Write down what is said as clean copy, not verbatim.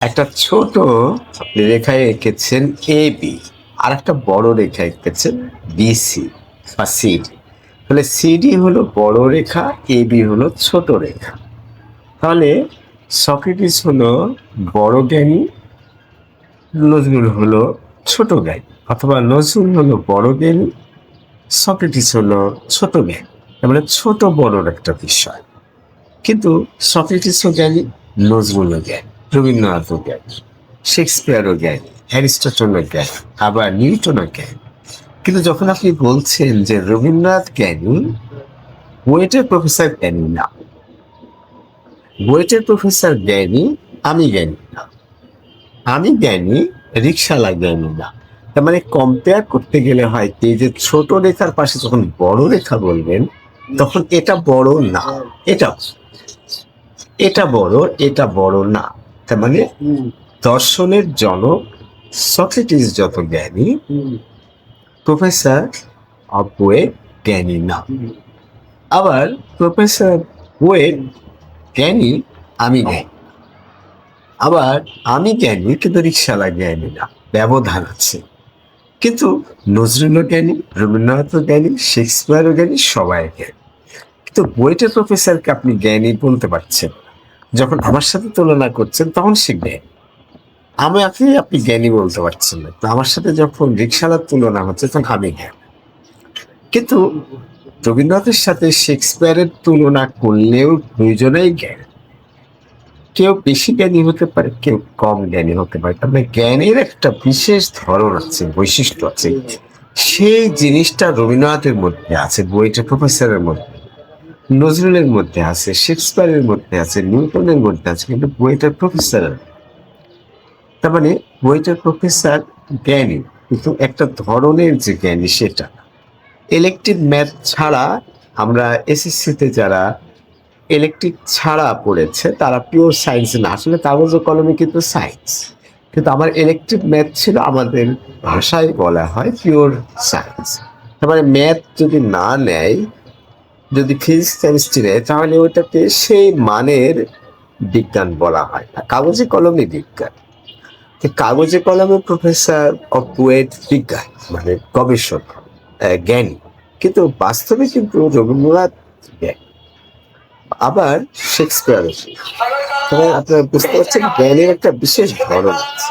একটা ছোট রেখায় এঁকেছেন এ বি, আর একটা বড় রেখা এঁকেছেন বিসি বা সিডি। তাহলে সিডি হলো বড় রেখা, এ বি হলো ছোট রেখা। তাহলে সক্রেটিস হলো বড় জ্ঞানী, নজরুল হলো ছোট জ্ঞানী, অথবা নজরুল হলো বড় জ্ঞানী, সক্রেটিস হলো ছোট জ্ঞানী। তার মানে ছোট বড়র একটা বিষয়। কিন্তু সক্রেটিসও জ্ঞানী, নজরুলও জ্ঞানী, রবীন্দ্রনাথও জ্ঞানী, শেক্সপিয়ারও জ্ঞানী, অ্যারিস্টটলও জ্ঞানী, আবার নিউটনও জ্ঞানী। কিন্তু যখন আপনি বলছেন যে রবীন্দ্রনাথ জ্ঞানী, বুয়েটের প্রফেসর জ্ঞানী না, বুয়েটের প্রফেসর জ্ঞানী, আমি জ্ঞানী না, আমি জ্ঞানী, রিকশালা জ্ঞানী না। তার মানে কম্পেয়ার করতে গেলে হয় কি, যে ছোট রেখার পাশে যখন বড় রেখা বলবেন, তখন এটা বড় না, এটা এটা বড়, এটা বড় না। তার মানে দর্শনের জনক সক্রেটিস যত জ্ঞানী, প্রফেসর অফ ওয়েট জ্ঞানী না। আবার প্রফেসর ওয়েট জ্ঞানী, আমি জ্ঞানী। আবার আমি জ্ঞানী কিন্তু রিকশালা জ্ঞানী না, ব্যবধান আছে। কিন্তু নজরুলও জ্ঞানী, রবীন্দ্রনাথও জ্ঞানী, শেক্সপিয়ারও জ্ঞানী, সবাই জ্ঞানী। কিন্তু বুয়েটের প্রফেসরকে আপনি জ্ঞানী বলতে পারছেন, যখন আমার সাথে তুলনা করছেন তখন সে জ্ঞানী। আমাকে আপনি জ্ঞানী বলতে পারছেন না, তো আমার সাথে যখন রিকশালার তুলনা হচ্ছে তখন আমি জ্ঞানী। কিন্তু রবীন্দ্রনাথের সাথে শেক্সপিয়ারের তুলনা করলেও দুইজনেই জ্ঞানী। কেউ বেশি জ্ঞানী হতে পারে, কেউ কম জ্ঞানী হতে পারে। তবে জ্ঞানের একটা বিশেষ ধরন আছে, বৈশিষ্ট্য আছে। সেই জিনিসটা রবীন্দ্রনাথের মধ্যে আছে, বুয়েটের প্রফেসরের মধ্যে, নজরুলের মধ্যে আছে, শেক্সপিয়ারের মধ্যে আছে, নিউটনের মধ্যে আছে, কিন্তু বুয়েটের প্রফেসরের। তার মানে বুয়েটের প্রফেসর জ্ঞানী, কিন্তু একটা ধরনের যে জ্ঞানী সেটা। ইলেকটিভ ম্যাথ ছাড়া, আমরা এসএসসিতে যারা ইলেকট্রিক ছাড়া পড়েছে তারা পিওর সায়েন্স না, আসলে কাগজ ও কলমে কিন্তু সায়েন্স। কিন্তু আমার ইলেকট্রিক ম্যাথ ছিল, আমাদের ভাষায় বলা হয় পিওর সায়েন্স। তার মানে ম্যাথ যদি না নেয়, যদি ফিজিক্স কেমিস্ট্রি নেয়, তাহলে ওইটাকে সেই মানের বিজ্ঞান বলা হয় না, কাগজে কলমে বিজ্ঞান। কাগজে কলমে প্রফেসর অফ ওয়েট বিজ্ঞান, মানে গবেষক, জ্ঞানী। কিন্তু বাস্তবে কিন্তু রবীন্দ্রনাথ জ্ঞানী, আবার শেক্সপিয়ার। তবে আপনারা বুঝতে পারছেন জ্ঞানের একটা বিশেষ ধরন আছে।